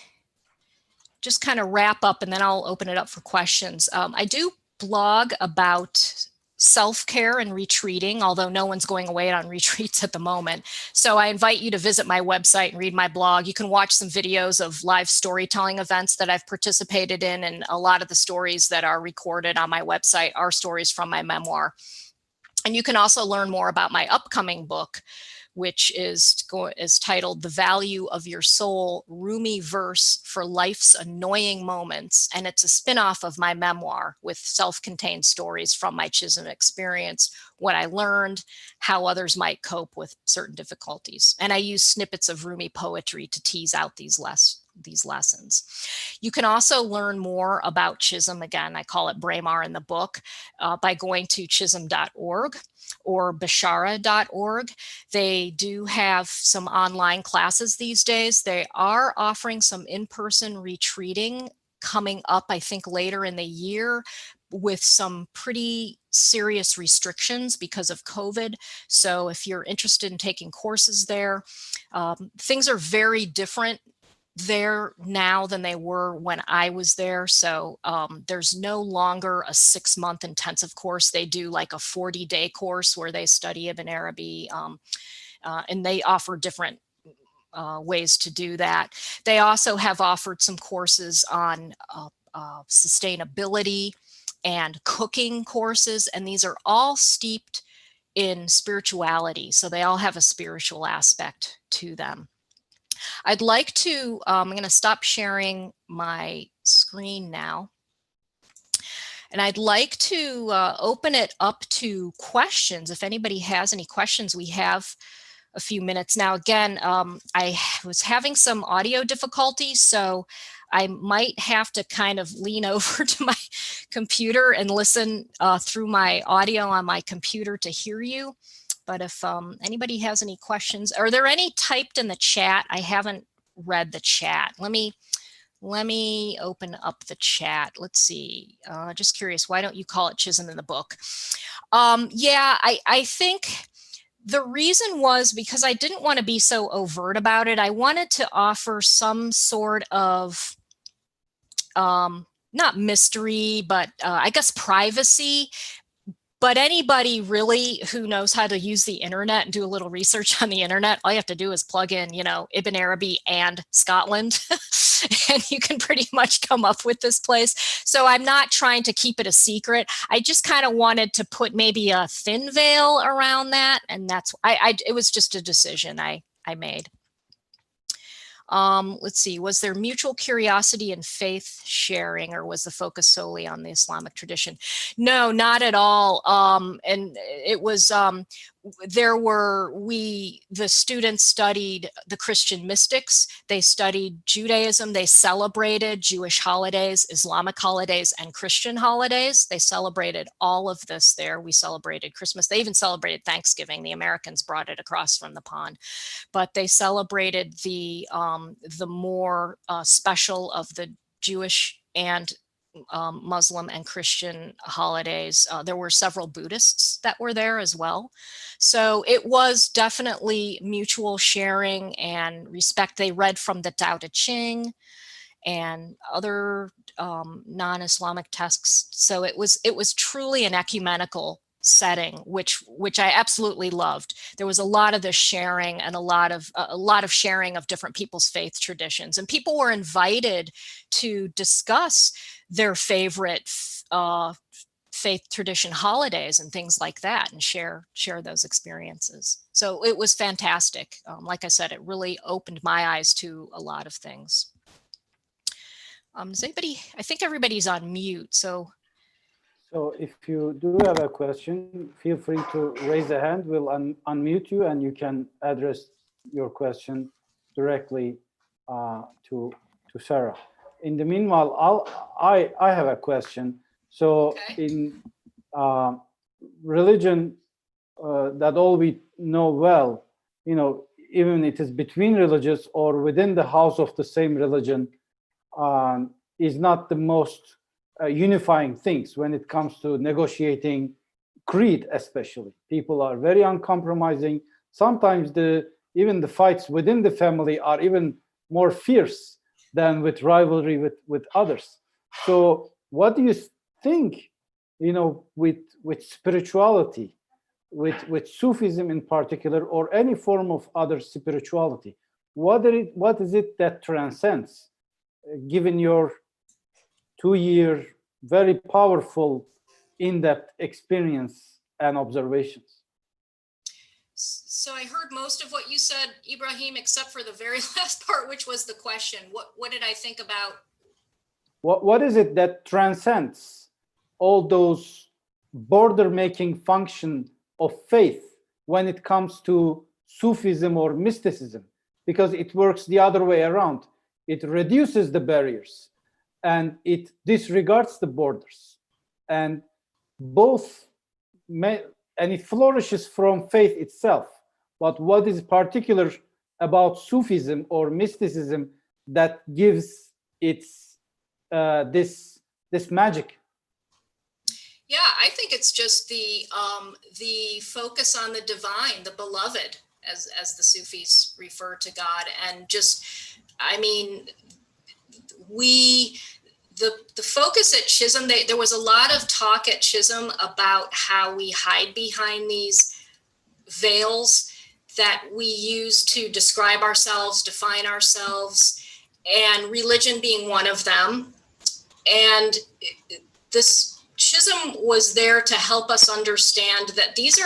just kind of wrap up and then I'll open it up for questions. I do blog about self-care and retreating, although no one's going away on retreats at the moment. So I invite you to visit my website and read my blog. You can watch some videos of live storytelling events that I've participated in, and a lot of the stories that are recorded on my website are stories from my memoir. And you can also learn more about my upcoming book, which is titled The Value of Your Soul, Rumi Verse for Life's Annoying Moments. And it's a spinoff of my memoir with self-contained stories from my Chisholm experience, what I learned, how others might cope with certain difficulties. And I use snippets of Rumi poetry to tease out these lessons. You can also learn more about Chisholm, again, I call it Braemar in the book, by going to chisholm.org or bashara.org. They do have some online classes these days. They are offering some in-person retreating coming up, I think, later in the year, with some pretty serious restrictions because of COVID. So if you're interested in taking courses there, things are very different there now than they were when I was there. So there's no longer a 6-month intensive course. They do like a 40-day course where they study Ibn Arabi, and they offer different ways to do that. They also have offered some courses on sustainability and cooking courses, and these are all steeped in spirituality. So they all have a spiritual aspect to them. I'd like to, I'm going to stop sharing my screen now. And I'd like to open it up to questions. If anybody has any questions, we have a few minutes now. Again, I was having some audio difficulties, so I might have to kind of lean over to my computer and listen through my audio on my computer to hear you. But if anybody has any questions, are there any typed in the chat? I haven't read the chat. Let me open up the chat. Let's see. Just curious, why don't you call it Chisholm in the book? Yeah, I think the reason was because I didn't want to be so overt about it. I wanted to offer some sort of, not mystery, but I guess privacy. But anybody really who knows how to use the internet and do a little research on the internet, all you have to do is plug in, Ibn Arabi and Scotland, and you can pretty much come up with this place. So I'm not trying to keep it a secret. I just kind of wanted to put maybe a thin veil around that. And that's, it was just a decision I made. Let's see, was there mutual curiosity and faith sharing, or was the focus solely on the Islamic tradition? No, not at all. And it was, the students studied the Christian mystics. They studied Judaism. They celebrated Jewish holidays, Islamic holidays, and Christian holidays. They celebrated all of this there. We celebrated Christmas. They even celebrated Thanksgiving. The Americans brought it across from the pond, but they celebrated the more special of the Jewish and Muslim and Christian holidays. There were several Buddhists that were there as well. So it was definitely mutual sharing and respect. They read from the Tao Te Ching and other non-Islamic texts. So it was truly an ecumenical setting, which I absolutely loved. There was a lot of the sharing and a lot of sharing of different people's faith traditions, and people were invited to discuss their favorite faith tradition holidays and things like that, and share those experiences. So it was fantastic. Like I said, it really opened my eyes to a lot of things. Does anybody? I think everybody's on mute, so. So if you do have a question, feel free to raise a hand. We'll unmute you, and you can address your question directly to Sarah. In the meanwhile, I have a question. So okay. In religion, that all we know well, even it is between religious or within the house of the same religion, is not the most unifying things when it comes to negotiating creed. Especially, people are very uncompromising. Sometimes even the fights within the family are even more fierce than with rivalry with others. So what do you think, with spirituality, with Sufism in particular, or any form of other spirituality? What is it that transcends, given your 2-year, very powerful, in-depth experience and observations? So I heard most of what you said, Ibrahim, except for the very last part, which was the question. What did I think about? What is it that transcends all those border-making function of faith when it comes to Sufism or mysticism? Because it works the other way around. It reduces the barriers, and it disregards the borders, and it flourishes from faith itself. But what is particular about Sufism or mysticism that gives its this magic? Yeah, I think it's just the focus on the divine, the beloved, as the Sufis refer to God, and just, I mean, the focus at Chisholm, there was a lot of talk at Chisholm about how we hide behind these veils that we use to describe ourselves, define ourselves, and religion being one of them. And this Chisholm was there to help us understand that this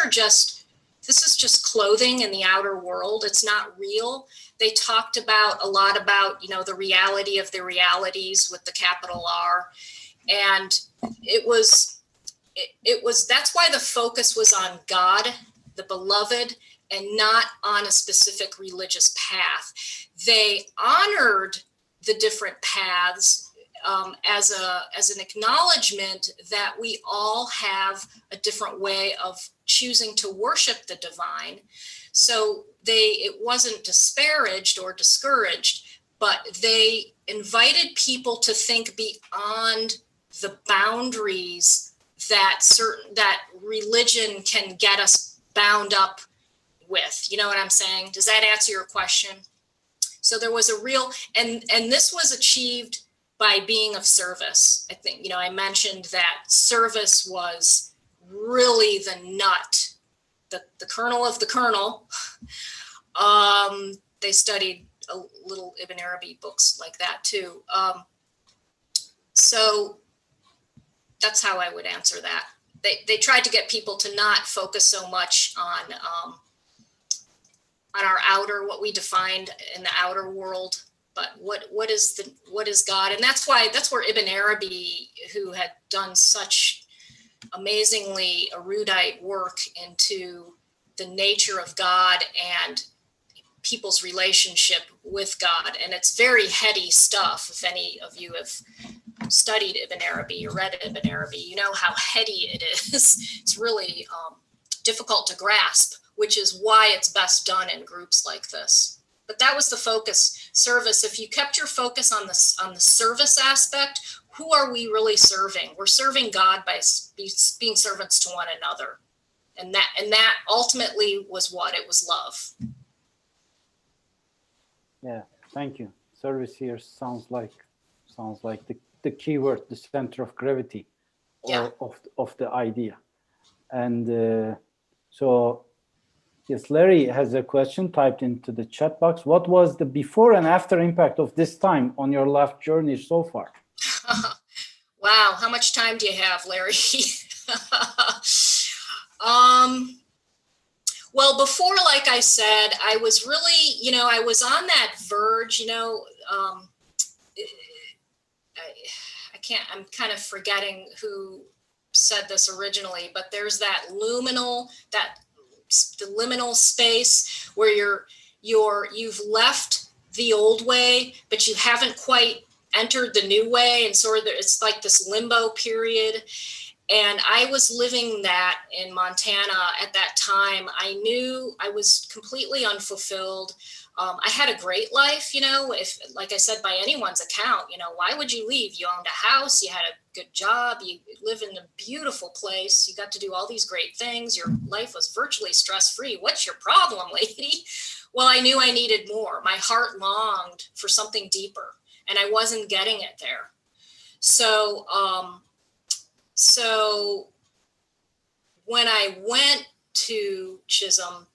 is just clothing in the outer world. It's not real. They talked a lot about, the reality of the realities with the capital R. And that's why the focus was on God, the beloved, and not on a specific religious path. They honored the different paths as an acknowledgement that we all have a different way of choosing to worship the divine. So it wasn't disparaged or discouraged, but they invited people to think beyond the boundaries that religion can get us bound up with. You know what I'm saying? Does that answer your question? So there was a real, and this was achieved by being of service. I think, I mentioned that service was really the nut, the kernel of the kernel. They studied a little Ibn Arabi books like that too. So that's how I would answer that. They tried to get people to not focus so much on our outer, what we defined in the outer world, but what is God? And that's where Ibn Arabi, who had done such amazingly erudite work into the nature of God and people's relationship with God. And it's very heady stuff. If any of you have studied Ibn Arabi or read Ibn Arabi, you know how heady it is. It's really difficult to grasp, which is why it's best done in groups like this. But that was the focus, service. If you kept your focus on the service aspect, who are we really serving? We're serving God by being servants to one another. And that ultimately was what? It was love. Yeah, thank you. Service here sounds like the key word, the center of gravity of the idea. And so, yes, Larry has a question typed into the chat box. What was the before and after impact of this time on your life journey so far? Wow, how much time do you have, Larry? Well, before, like I said, I was really, I was on that verge, I'm kind of forgetting who said this originally, but there's the liminal space where you've left the old way, but you haven't quite entered the new way. And sort of it's like this limbo period. And I was living that in Montana at that time. I knew I was completely unfulfilled. I had a great life, if, like I said, by anyone's account, why would you leave? You owned a house, you had a good job, you live in a beautiful place, you got to do all these great things. Your life was virtually stress-free. What's your problem, lady? Well, I knew I needed more. My heart longed for something deeper, and I wasn't getting it there. So when I went to Chisholm,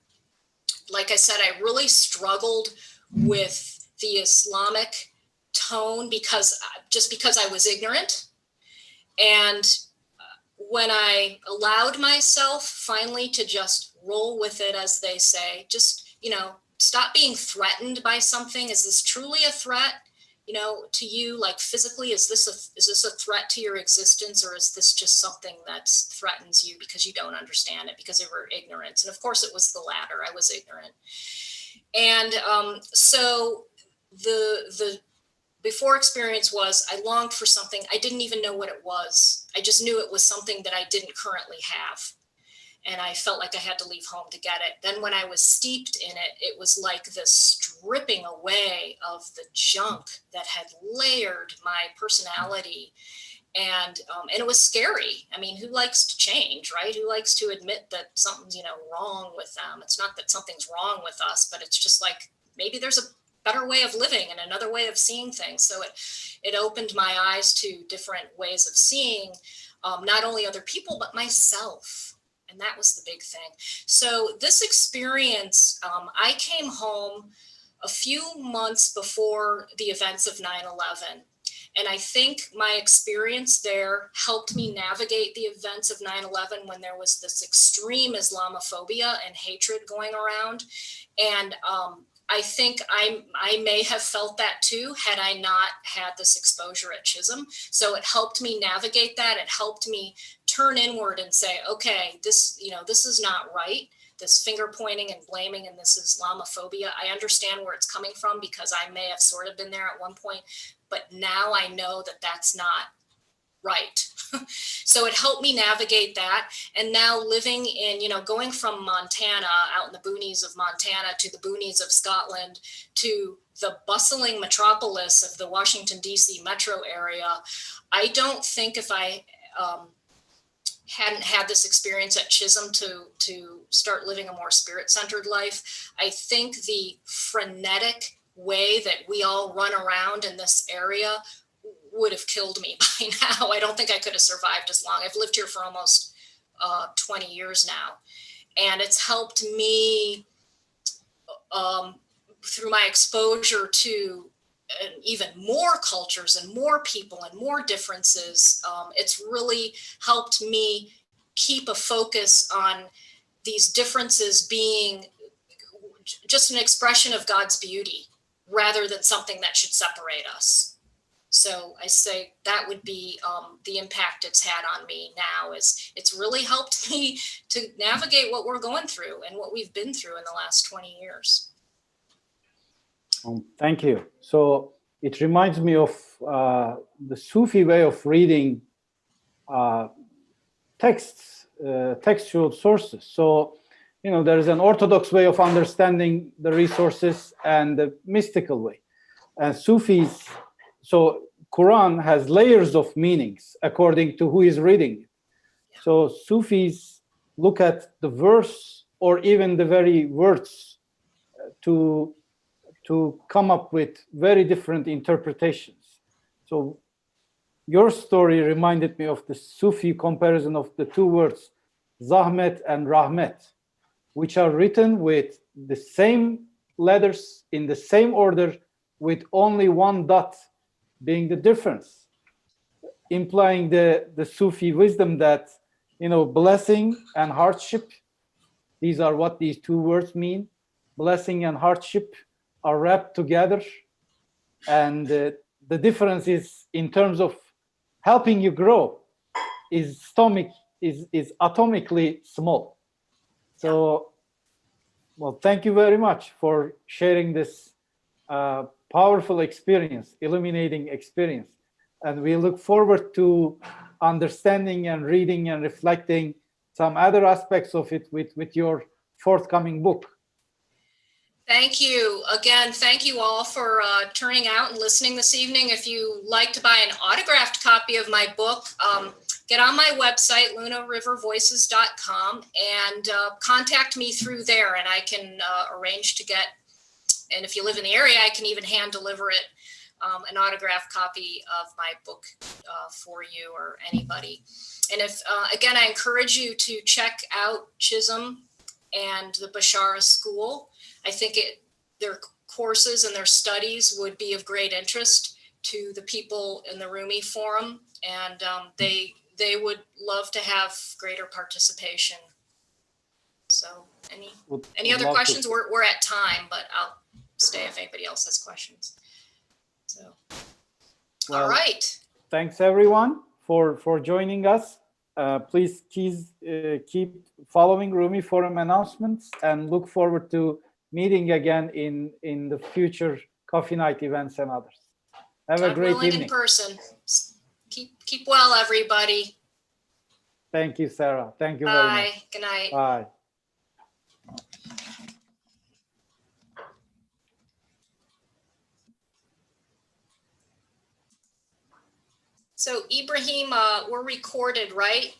like I said, I really struggled with the Islamic tone because I was ignorant. And when I allowed myself finally to just roll with it, as they say, just, stop being threatened by something. Is this truly a threat? To you, like physically, is this a threat to your existence, or is this just something that threatens you because you don't understand it, because of your ignorance? And of course, it was the latter. I was ignorant. And so the before experience was I longed for something. I didn't even know what it was. I just knew it was something that I didn't currently have. And I felt like I had to leave home to get it. Then when I was steeped in it, it was like this stripping away of the junk that had layered my personality. And it was scary. I mean, who likes to change, right? Who likes to admit that something's, wrong with them? It's not that something's wrong with us, but it's just like, maybe there's a better way of living and another way of seeing things. So it opened my eyes to different ways of seeing not only other people, but myself. And that was the big thing. So this experience, I came home a few months before the events of 9/11. And I think my experience there helped me navigate the events of 9/11 when there was this extreme Islamophobia and hatred going around. And I think I may have felt that too, had I not had this exposure at Chisholm. So it helped me navigate that. It helped me turn inward and say, okay, this is not right. This finger pointing and blaming and this Islamophobia, I understand where it's coming from because I may have sort of been there at one point, but now I know that that's not right. So it helped me navigate that. And now living in, going from Montana, out in the boonies of Montana, to the boonies of Scotland, to the bustling metropolis of the Washington, D.C. metro area, I don't think if I hadn't had this experience at Chisholm to start living a more spirit-centered life, I think the frenetic way that we all run around in this area would have killed me by now. I don't think I could have survived as long. I've lived here for almost 20 years now. And it's helped me through my exposure to even more cultures and more people and more differences. It's really helped me keep a focus on these differences being just an expression of God's beauty rather than something that should separate us. So I say that would be the impact it's had on me now. Is it's really helped me to navigate what we're going through and what we've been through in the last 20 years. Thank you. So it reminds me of the Sufi way of reading texts, textual sources. So, there is an orthodox way of understanding the resources and the mystical way. And Sufis, so Quran has layers of meanings according to who is reading it. So Sufis look at the verse or even the very words to come up with very different interpretations. So your story reminded me of the Sufi comparison of the two words, Zahmet and Rahmet, which are written with the same letters in the same order with only one dot being the difference, implying the Sufi wisdom that, blessing and hardship, these are what these two words mean. Blessing and hardship are wrapped together, and the difference is in terms of helping you grow is atomically small. So, well, thank you very much for sharing this powerful experience, illuminating experience, and we look forward to understanding and reading and reflecting some other aspects of it with your forthcoming book. Thank you. Again, thank you all for turning out and listening this evening. If you like to buy an autographed copy of my book, get on my website, lunarivervoices.com, and contact me through there, and I can arrange to get, and if you live in the area, I can even hand deliver it, an autographed copy of my book for you or anybody. And if, again, I encourage you to check out Chisholm and the Bashara School. I think their courses and their studies would be of great interest to the people in the Rumi Forum, and they would love to have greater participation. So, any other questions? We're at time, but I'll stay if anybody else has questions. So, well, all right. Thanks everyone for joining us. Please keep following Rumi Forum announcements and look forward to meeting again in the future coffee night events and others. Have a great evening. In person. Keep well, everybody. Thank you, Sarah. Thank you very much. Bye. Good night. Bye. So Ibrahim, we're recorded, right?